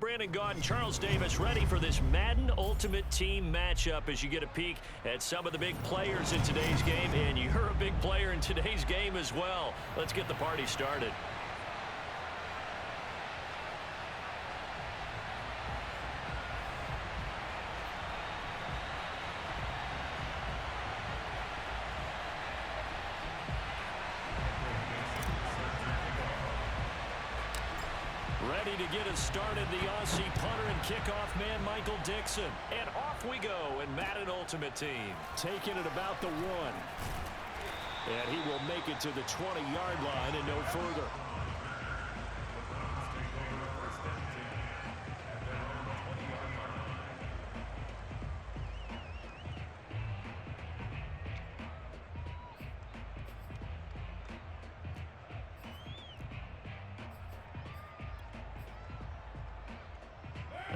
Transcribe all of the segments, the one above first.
Brandon Gaudin, Charles Davis, ready for this Madden Ultimate Team matchup as you get a peek at some of the big players in today's game. And you're a big player in today's game as well. Let's get the party started. Ready to get us started, the Aussie punter and kickoff man, Michael Dixon. And off we go in Madden Ultimate Team. Taking it about the 1. And he will make it to the 20-yard line and no further.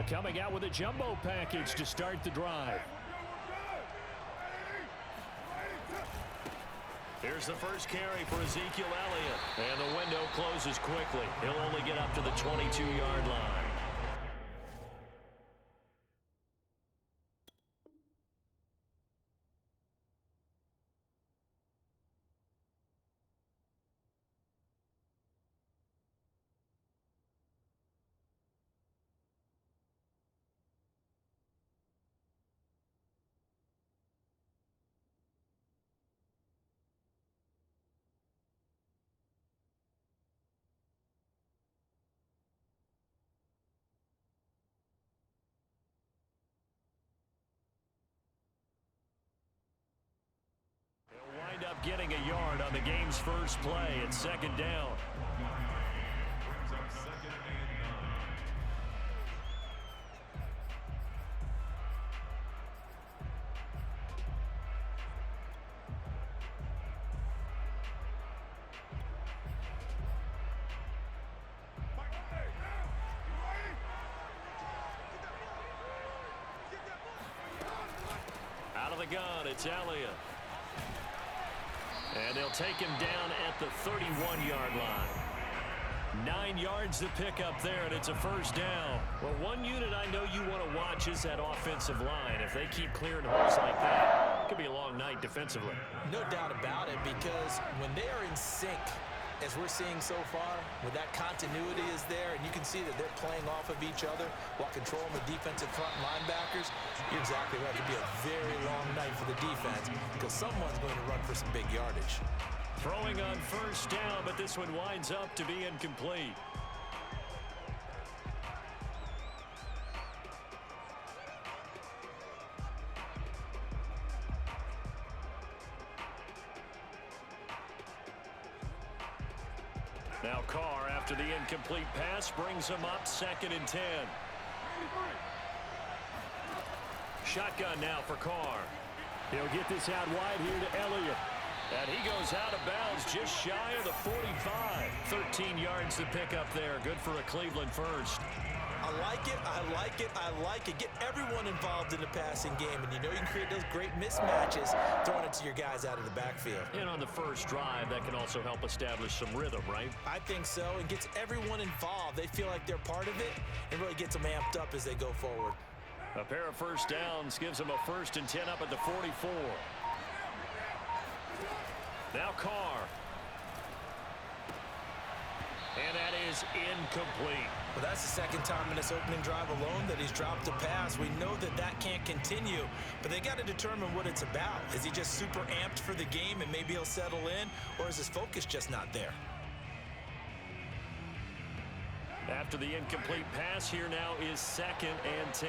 Coming out with a jumbo package to start the drive. Here's the first carry for Ezekiel Elliott. And the window closes quickly. He'll only get up to the 22-yard line. Up getting a yard on the game's first play. It's second down. Out of the gun, it's Elliott. And they'll take him down at the 31-yard line. 9 yards to pick up there, and it's a first down. Well, one unit I know you want to watch is that offensive line. If they keep clearing holes like that, it could be a long night defensively. No doubt about it, because when they are in sync, as we're seeing so far, when that continuity is there, and you can see that they're playing off of each other while controlling the defensive front linebackers, you're exactly right. It could be a very long night for the defense because someone's going to run for some big yardage. Throwing on first down, but this one winds up to be incomplete. Now Carr, after the incomplete pass, brings him up 2nd and 10. Shotgun now for Carr. He'll get this out wide here to Elliott. And he goes out of bounds just shy of the 45. 13 yards to pick up there. Good for a Cleveland first. I like it, I like it, I like it. Get everyone involved in the passing game, and you know you can create those great mismatches throwing it to your guys out of the backfield. And on the first drive, that can also help establish some rhythm, right? I think so, and gets everyone involved. They feel like they're part of it, and really gets them amped up as they go forward. A pair of first downs gives them a 1st and 10 up at the 44. Now Carr. And that is incomplete. Well, that's the second time in this opening drive alone that he's dropped a pass. We know that that can't continue, but they got to determine what it's about. Is he just super amped for the game and maybe he'll settle in, or is his focus just not there? After the incomplete pass, here now is 2nd and 10.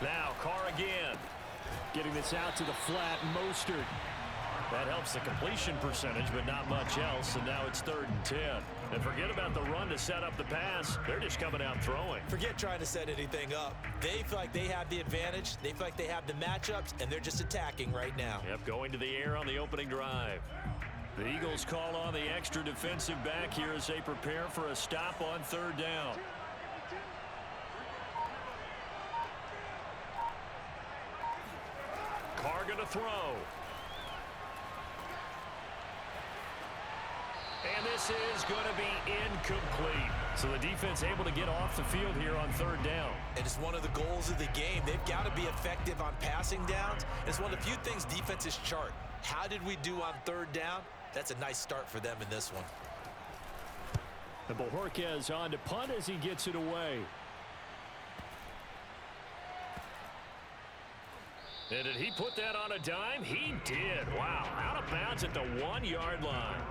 Now Carr again. Getting this out to the flat, Mostert. That helps the completion percentage, but not much else, and now it's 3rd and 10. And forget about the run to set up the pass. They're just coming out throwing. Forget trying to set anything up. They feel like they have the advantage. They feel like they have the matchups, and they're just attacking right now. Yep, going to the air on the opening drive. The Eagles call on the extra defensive back here as they prepare for a stop on 3rd down. Carr going to throw. And this this is going to be incomplete. So the defense able to get off the field here on third down. And it's one of the goals of the game. They've got to be effective on passing downs. It's one of the few things defenses chart. How did we do on third down? That's a nice start for them in this one. And Bojorquez on to punt as he gets it away. And did he put that on a dime? He did. Wow. Out of bounds at the 1-yard line.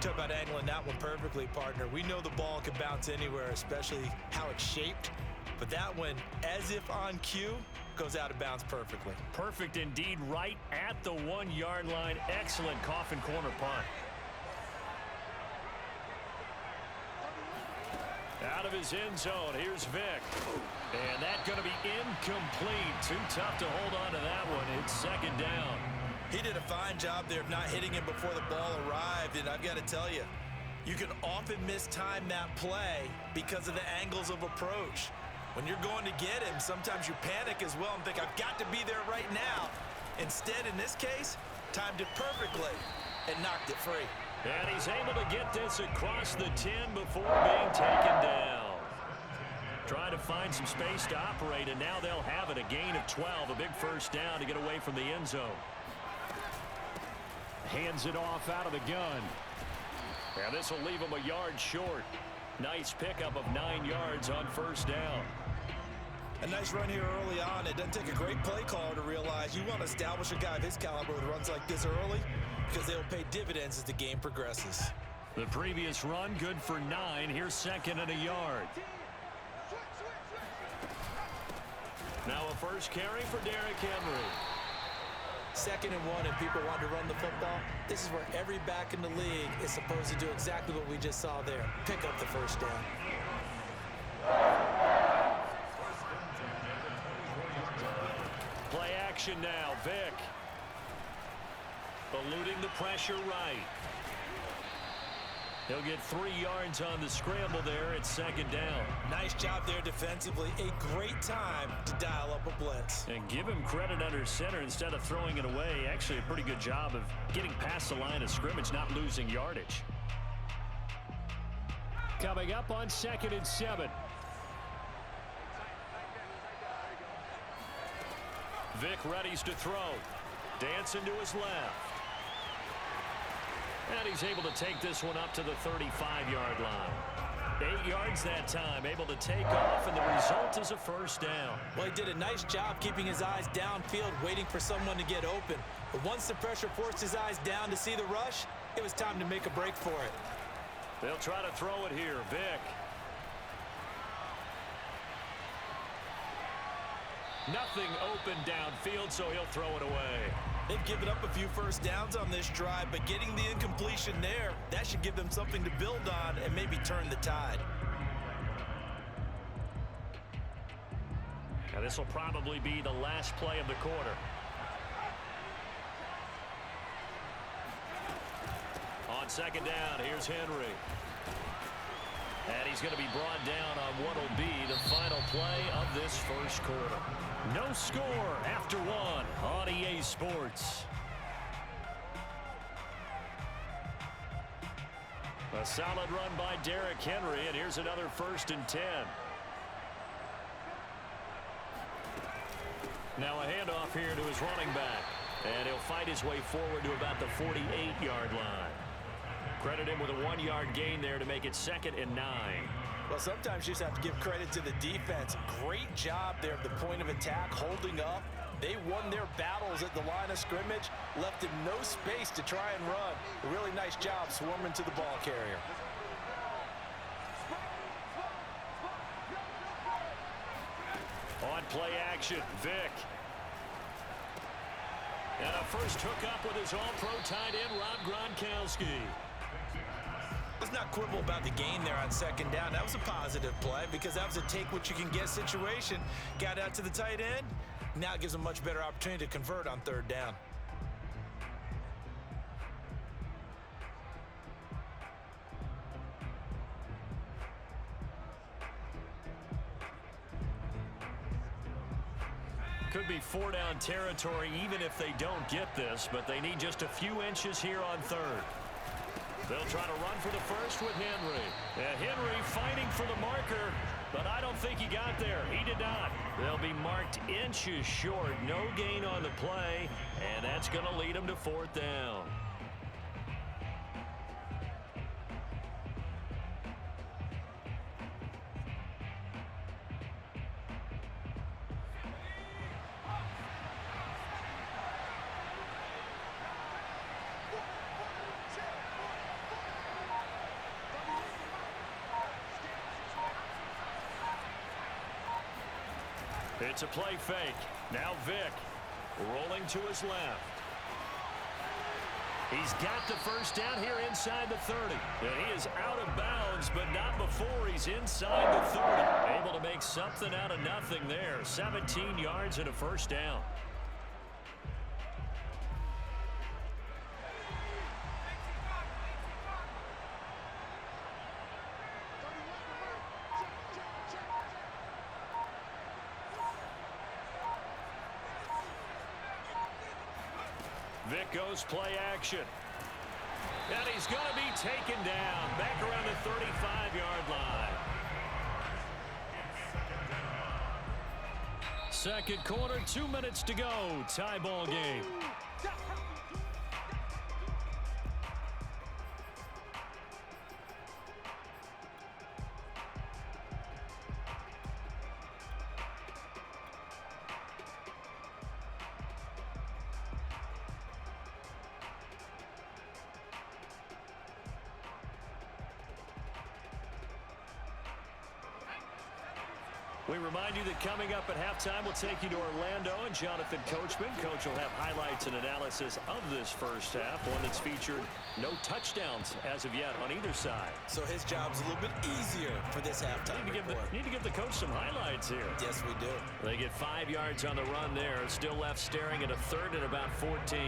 Talk about angling that one perfectly, partner. We know the ball can bounce anywhere, especially how it's shaped. But that one, as if on cue, goes out of bounds perfectly. Perfect indeed, right at the 1-yard line. Excellent coffin corner punt. Out of his end zone, here's Vick. And that's going to be incomplete. Too tough to hold on to that one. It's second down. He did a fine job there of not hitting him before the ball arrived. And I've got to tell you, you can often mistime that play because of the angles of approach. When you're going to get him, sometimes you panic as well and think, I've got to be there right now. Instead, in this case, timed it perfectly and knocked it free. And he's able to get this across the 10 before being taken down. Trying to find some space to operate, and now they'll have it. A gain of 12, a big first down to get away from the end zone. Hands it off out of the gun. And this will leave him a yard short. Nice pickup of 9 yards on first down. A nice run here early on. It doesn't take a great play caller to realize you want to establish a guy of his caliber with runs like this early because they'll pay dividends as the game progresses. The previous run good for 9. Here's second and a yard. Now a first carry for Derrick Henry. 2nd and 1 and people want to run the football. This is where every back in the league is supposed to do exactly what we just saw there. Pick up the first down. Play action now. Vick. Eluding the pressure right. He'll get 3 yards on the scramble there. It's second down. Nice job there defensively. A great time to dial up a blitz. And give him credit under center instead of throwing it away. Actually a pretty good job of getting past the line of scrimmage, not losing yardage. Coming up on 2nd and 7. Vick readies to throw. Dancing to his left. And he's able to take this one up to the 35-yard line. 8 yards that time, able to take off, and the result is a first down. Well, he did a nice job keeping his eyes downfield, waiting for someone to get open. But once the pressure forced his eyes down to see the rush, it was time to make a break for it. They'll try to throw it here. Vick. Nothing open downfield, so he'll throw it away. They've given up a few first downs on this drive, but getting the incompletion there, that should give them something to build on and maybe turn the tide. Now this will probably be the last play of the quarter. On second down, here's Henry. And he's going to be brought down on what will be the final play of this first quarter. No score after 1 on EA Sports. A solid run by Derrick Henry, and here's another 1st and 10. Now a handoff here to his running back. And he'll fight his way forward to about the 48-yard line. Credit him with a 1-yard gain there to make it 2nd and 9. Well, sometimes you just have to give credit to the defense. Great job there at the point of attack, holding up. They won their battles at the line of scrimmage, left him no space to try and run. A really nice job swarming to the ball carrier. On play action, Vick. And a first hookup with his all-pro tight end, Rob Gronkowski. Let's not quibble about the gain there on second down. That was a positive play because that was a take-what-you-can-get situation. Got out to the tight end. Now it gives them a much better opportunity to convert on third down. Could be 4-down territory even if they don't get this, but they need just a few inches here on third. They'll try to run for the first with Henry. And Henry fighting for the marker, but I don't think he got there. He did not. They'll be marked inches short. No gain on the play, and that's going to lead them to 4th down. It's a play fake. Now Vick rolling to his left. He's got the first down here inside the 30. And he is out of bounds, but not before he's inside the 30. Able to make something out of nothing there. 17 yards and a first down. Vick goes play action. And he's going to be taken down back around the 35-yard line. Second quarter, 2 minutes to go. Tie ball game. We remind you that coming up at halftime, we'll take you to Orlando and Jonathan Coachman. Coach will have highlights and analysis of this first half, one that's featured no touchdowns as of yet on either side. So his job's a little bit easier for this halftime report. Need to give the coach some highlights here. Yes, we do. They get 5 yards on the run there. Still left staring at a 3rd and about 14.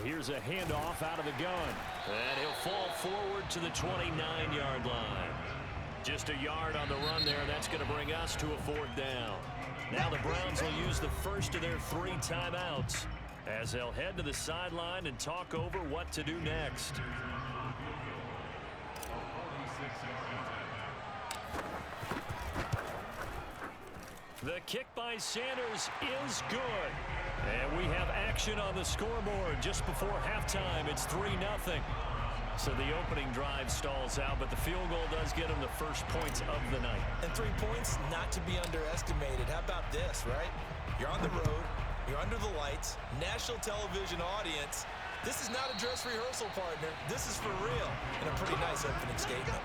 Here's a handoff out of the gun. And he'll fall forward to the 29-yard line. Just a yard on the run there. That's going to bring us to a 4th down. Now the Browns will use the first of their 3 timeouts as they'll head to the sideline and talk over what to do next. The kick by Sanders is good. And we have action on the scoreboard just before halftime. It's 3-0. So the opening drive stalls out, but the field goal does get them the first points of the night. And 3 points not to be underestimated. How about this, right? You're on the road. You're under the lights. National television audience. This is not a dress rehearsal, partner. This is for real. And a pretty nice opening statement.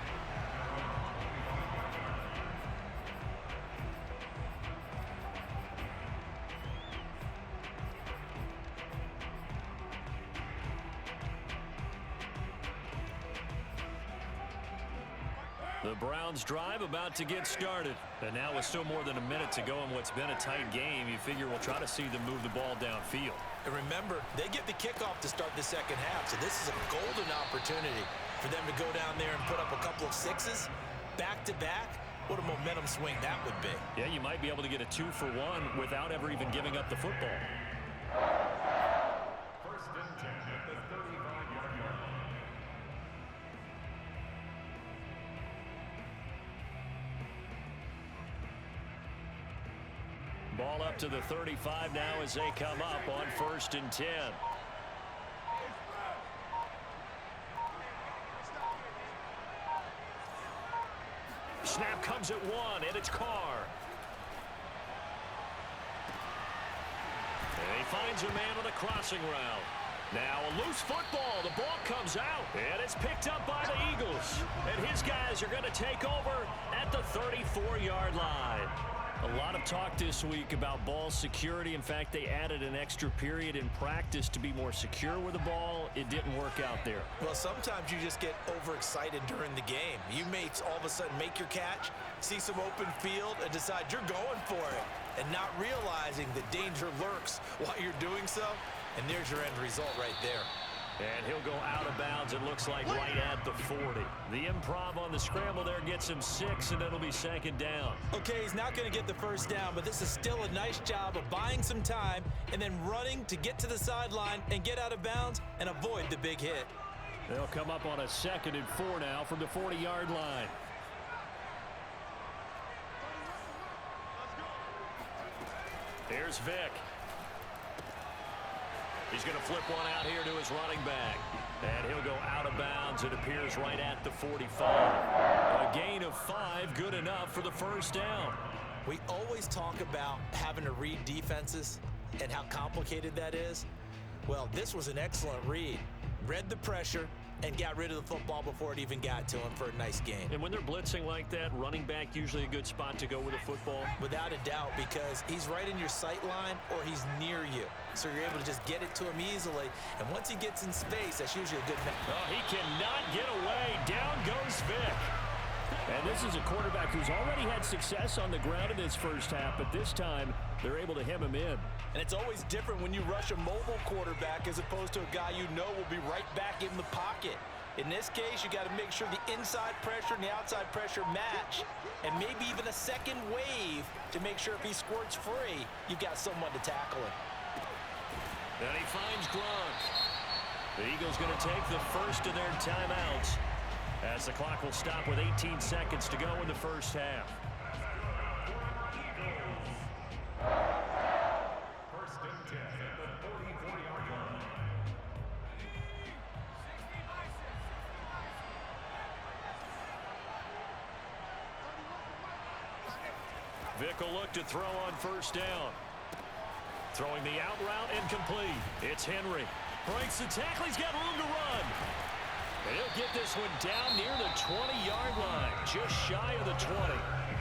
The Browns drive about to get started. And now with still more than a minute to go in what's been a tight game, you figure we'll try to see them move the ball downfield. And remember, they get the kickoff to start the second half, so this is a golden opportunity for them to go down there and put up a couple of 6s back-to-back. What a momentum swing that would be. Yeah, you might be able to get a 2-for-1 without ever even giving up the football. First and 10 at the 35-yard line. Ball up to the 35 now as they come up on 1st and 10. Snap comes at 1, and it's Carr. And he finds a man on the crossing route. Now a loose football. The ball comes out, and it's picked up by the Eagles. And his guys are going to take over at the 34-yard line. A lot of talk this week about ball security. In fact, they added an extra period in practice to be more secure with the ball. It didn't work out there. Well, sometimes you just get overexcited during the game. You may all of a sudden make your catch, see some open field, and decide you're going for it. And not realizing the danger lurks while you're doing so. And there's your end result right there. And he'll go out of bounds, it looks like, right at the 40. The improv on the scramble there gets him 6, and it'll be second down. Okay, he's not going to get the first down, but this is still a nice job of buying some time and then running to get to the sideline and get out of bounds and avoid the big hit. They'll come up on a 2nd and 4 now from the 40-yard line. Here's Vick. He's going to flip one out here to his running back. And he'll go out of bounds. It appears right at the 45. A gain of 5, good enough for the first down. We always talk about having to read defenses and how complicated that is. Well, this was an excellent read. Read the pressure and got rid of the football before it even got to him for a nice gain. And when they're blitzing like that, running back usually a good spot to go with a football? Without a doubt, because he's right in your sight line or he's near you. So you're able to just get it to him easily. And once he gets in space, that's usually a good match. Oh, he cannot get away. Down goes Vick. And this is a quarterback who's already had success on the ground in his first half, but this time they're able to hem him in. And it's always different when you rush a mobile quarterback as opposed to a guy you know will be right back in the pocket. In this case, you got to make sure the inside pressure and the outside pressure match, and maybe even a second wave to make sure if he squirts free, you've got someone to tackle him. And he finds Gronk. The Eagles going to take the first of their timeouts as the clock will stop with 18 seconds to go in the first half. First and 10 at the 44-yard line. Vick will look to throw on first down. Throwing the out route incomplete. It's Henry. Breaks the tackle. He's got room to run. And he'll get this one down near the 20-yard line. Just shy of the 20.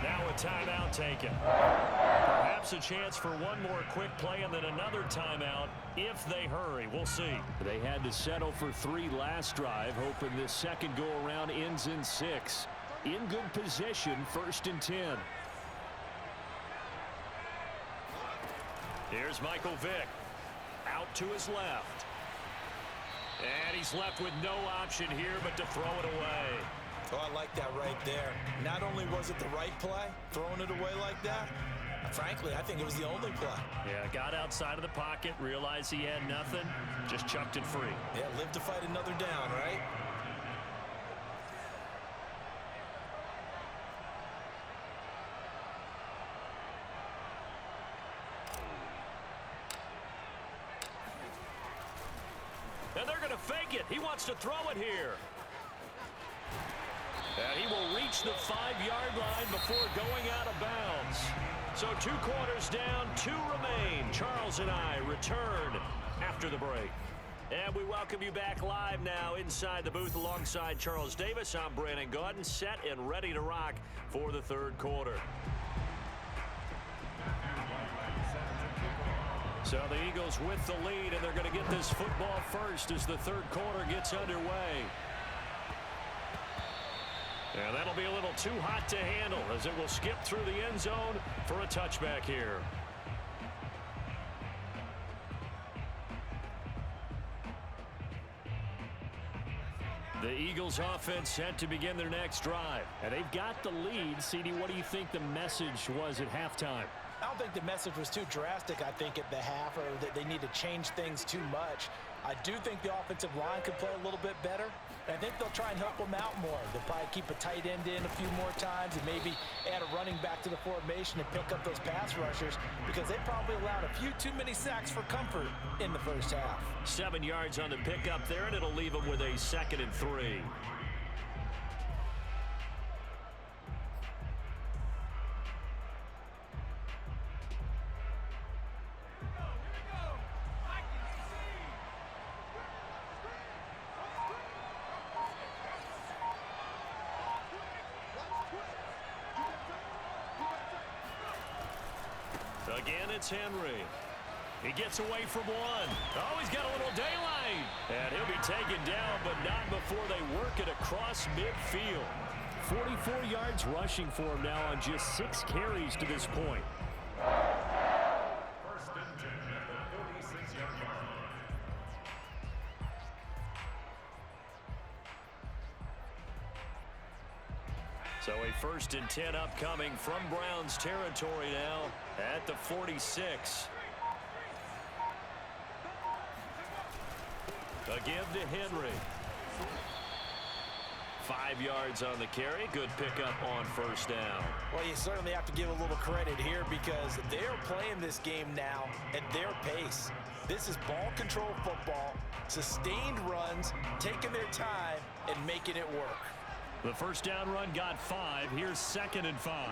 Now a timeout taken. Perhaps a chance for one more quick play and then another timeout if they hurry. We'll see. They had to settle for 3 last drive, hoping this second go-around ends in 6. In good position, 1st and 10. Here's Michael Vick. Out to his left. And he's left with no option here but to throw it away. Oh, I like that right there. Not only was it the right play, throwing it away like that, frankly, I think it was the only play. Yeah, got outside of the pocket, realized he had nothing, just chucked it free. Yeah, live to fight another down, right? And they're going to fake it. He wants to throw it here. And he will reach the 5-yard line before going out of bounds. So 2 quarters down, 2 remain. Charles and I return after the break. And we welcome you back live now inside the booth alongside Charles Davis. I'm Brandon Gaudin, set and ready to rock for the 3rd quarter. So the Eagles with the lead, and they're going to get this football first as the 3rd quarter gets underway. And that'll be a little too hot to handle as it will skip through the end zone for a touchback here. The Eagles offense set to begin their next drive. And they've got the lead. CD, what do you think the message was at halftime? I don't think the message was too drastic, I think, at the half, or that they need to change things too much. I do think the offensive line could play a little bit better. And I think they'll try and help them out more. They'll probably keep a tight end in a few more times and maybe add a running back to the formation and pick up those pass rushers because they probably allowed a few too many sacks for comfort in the first half. 7 yards on the pickup there, and it'll leave them with a 2nd and 3. Again, it's Henry. He gets away from one. Oh, he's got a little daylight. And he'll be taken down, but not before they work it across midfield. 44 yards rushing for him now on just 6 carries to this point. First and 10 at the 46-yard line. So a 1st and 10 upcoming from Browns territory now at the 46. A give to Henry. 5 yards on the carry. Good pickup on 1st down. Well, you certainly have to give a little credit here because they're playing this game now at their pace. This is ball control football, sustained runs, taking their time, and making it work. The 1st down run got 5. Here's 2nd and 5.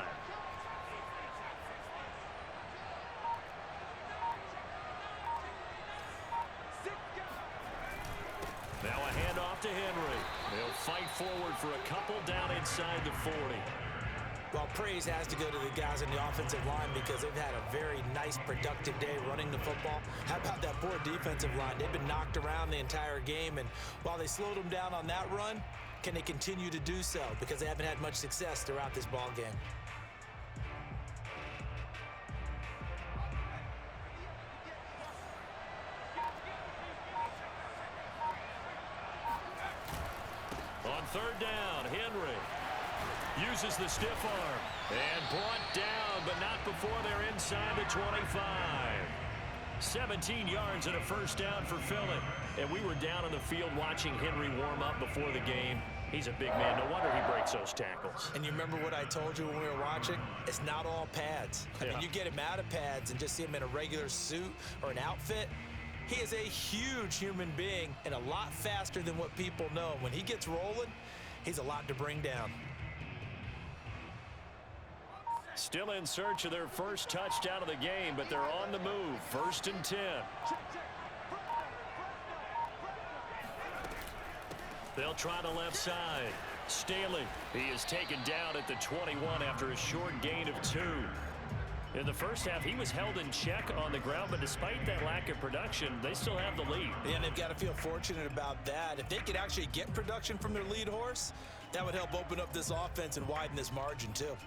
Now a handoff to Henry. They'll fight forward for a couple down inside the 40. Well, praise has to go to the guys in the offensive line because they've had a very nice, productive day running the football. How about that poor defensive line? They've been knocked around the entire game, and while they slowed them down on that run, can they continue to do so? Because they haven't had much success throughout this ball game. On 3rd down, Henry uses the stiff arm and brought down, but not before they're inside the 25. 17 yards and a 1st down for Philly. And we were down on the field watching Henry warm up before the game. He's a big man. No wonder he breaks those tackles. And you remember what I told you when we were watching? It's not all pads. I mean, you get him out of pads and just see him in a regular suit or an outfit. He is a huge human being and a lot faster than what people know. When he gets rolling, he's a lot to bring down. Still in search of their 1st touchdown of the game, but they're on the move. 1st and 10. They'll try the left side. Staley, he is taken down at the 21 after a short gain of 2. In the 1st half, he was held in check on the ground, but despite that lack of production, they still have the lead. And they've got to feel fortunate about that. If they could actually get production from their lead horse, that would help open up this offense and widen this margin too.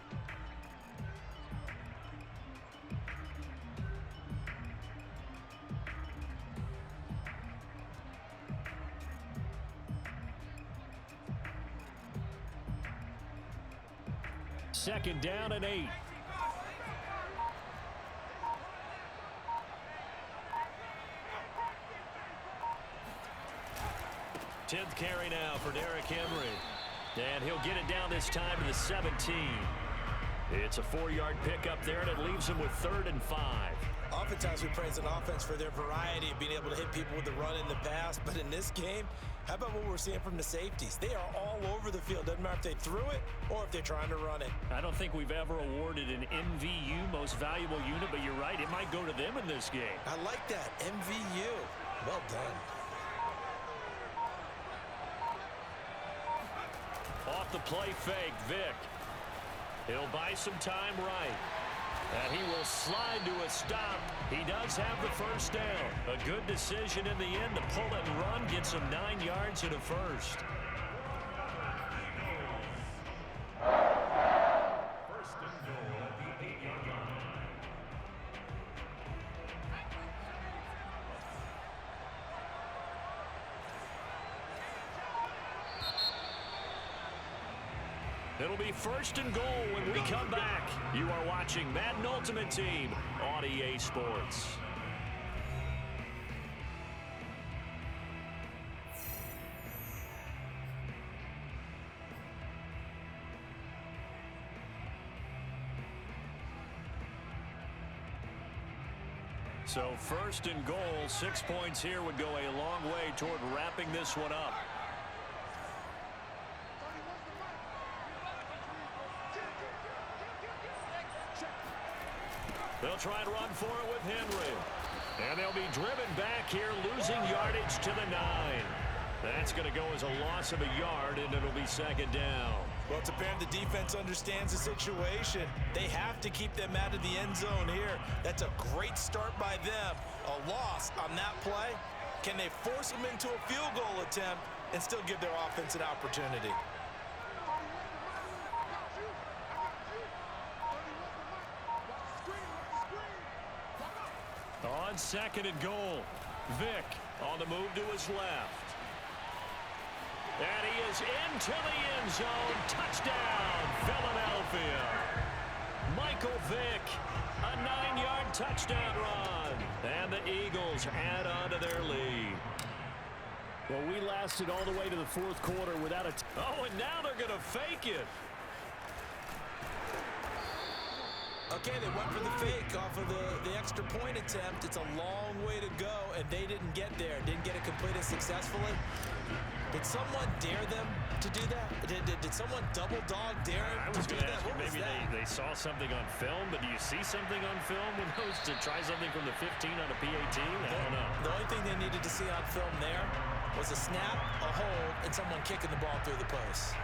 Second down and 8. Tenth carry now for Derrick Henry. And he'll get it down this time to the 17. It's a 4-yard pickup there, and it leaves him with 3rd and 5. Oftentimes we praise an offense for their variety of being able to hit people with the run in the pass. But in this game, how about what we're seeing from the safeties? They are all over the field. Doesn't matter if they threw it or if they're trying to run it. I don't think we've ever awarded an MVU, most valuable unit, but you're right. It might go to them in this game. I like that. MVU. Well done. Off the play fake, Vick. He'll buy some time right. And he will slide to a stop. He does have the 1st down. A good decision in the end to pull it and run. Gets him 9 yards and a 1st. 1st and goal at the 8-yard line. It'll be 1st and goal when we come back. You are watching Madden Ultimate Team on EA Sports. So 1st and goal, 6 points here would go a long way toward wrapping this one up. They'll try and run for it with Henry. And they'll be driven back here, losing yardage to the 9. That's going to go as a loss of a yard, and it'll be 2nd down. Well, it's apparent the defense understands the situation. They have to keep them out of the end zone here. That's a great start by them. A loss on that play. Can they force them into a field goal attempt and still give their offense an opportunity? On 2nd and goal, Vick on the move to his left. And he is into the end zone. Touchdown, Philadelphia. Michael Vick, a 9-yard touchdown run. And the Eagles add on to their lead. Well, we lasted all the way to the fourth quarter without a... Oh, and now they're going to fake it. Okay, they went for the fake off of the extra point attempt. It's a long way to go, and they didn't get there. Didn't get it completed successfully. Did someone dare them to do that? Did someone double dog dare I them was to do going to that? ask you, What was maybe that? they saw something on film, but do you see something on film with those to try something from the 15 on a PAT? I don't know. The only thing they needed to see on film there was a snap, a hold, and someone kicking the ball through the post.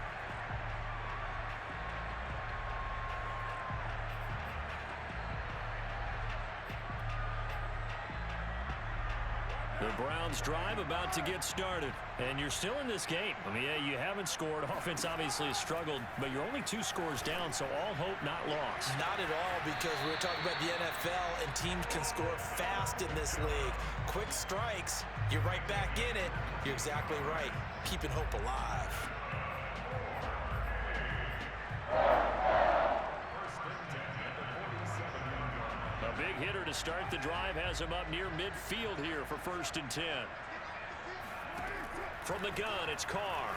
The Browns drive about to get started. And you're still in this game. I mean, yeah, you haven't scored. Offense obviously has struggled, but you're only 2 scores down, so all hope not lost. Not at all, because we're talking about the NFL, and teams can score fast in this league. Quick strikes, you're right back in it. You're exactly right. Keeping hope alive. A big hitter to start the drive has him up near midfield here for 1st and 10. From the gun, it's Carr.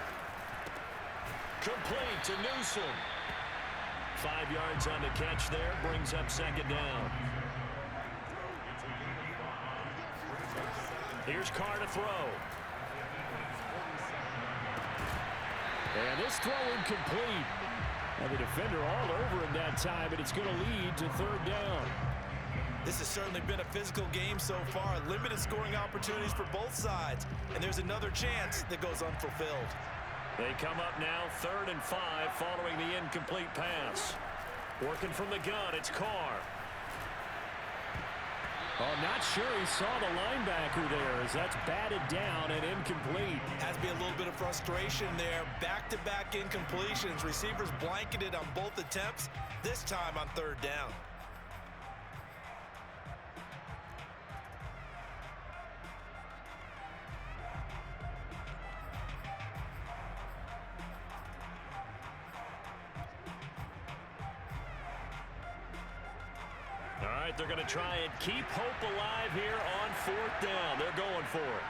Complete to Newsom. 5 yards on the catch there, brings up 2nd down. Here's Carr to throw. And this throw incomplete. And the defender all over him that time, and it's going to lead to 3rd down. This has certainly been a physical game so far. Limited scoring opportunities for both sides. And there's another chance that goes unfulfilled. They come up now 3rd and 5 following the incomplete pass. Working from the gun, it's Carr. Oh, not sure he saw the linebacker there as that's batted down and incomplete. Has to be a little bit of frustration there. Back-to-back incompletions. Receivers blanketed on both attempts, this time on 3rd down. All right, they're going to try and keep hope alive here on 4th down. They're going for it.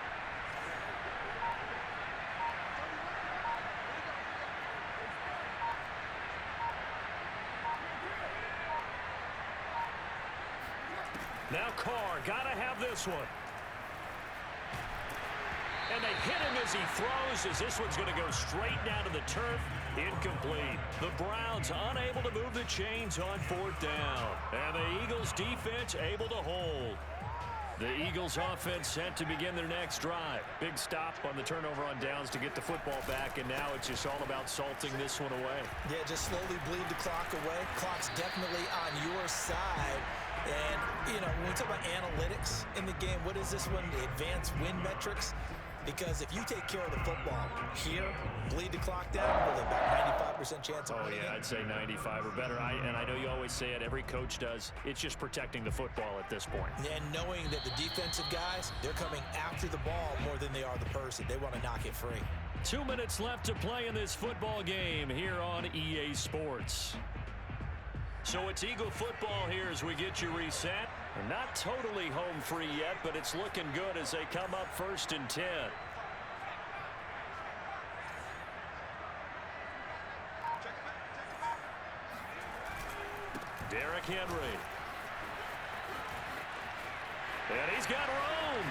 Now Carr, got to have this one. And they hit him as he throws, as this one's going to go straight down to the turf. Incomplete. The Browns unable to move the chains on 4th down. And the Eagles defense able to hold. The Eagles offense set to begin their next drive. Big stop on the turnover on downs to get the football back, and now it's just all about salting this one away. Yeah, just slowly bleed the clock away. Clock's definitely on your side. And, you know, when we talk about analytics in the game, what is this one? The advanced win metrics? Because if you take care of the football here, bleed the clock down, really about 95% chance of winning. Oh, yeah, I'd say 95 or better. And I know you always say it, every coach does. It's just protecting the football at this point. And knowing that the defensive guys, they're coming after the ball more than they are the person. They want to knock it free. 2 minutes left to play in this football game here on EA Sports. So it's Eagle football here as we get you reset. And not totally home free yet, but it's looking good as they come up 1st and 10. Derrick Henry. And he's got room.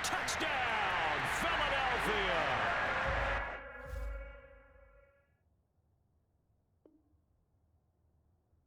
Touchdown, Philadelphia.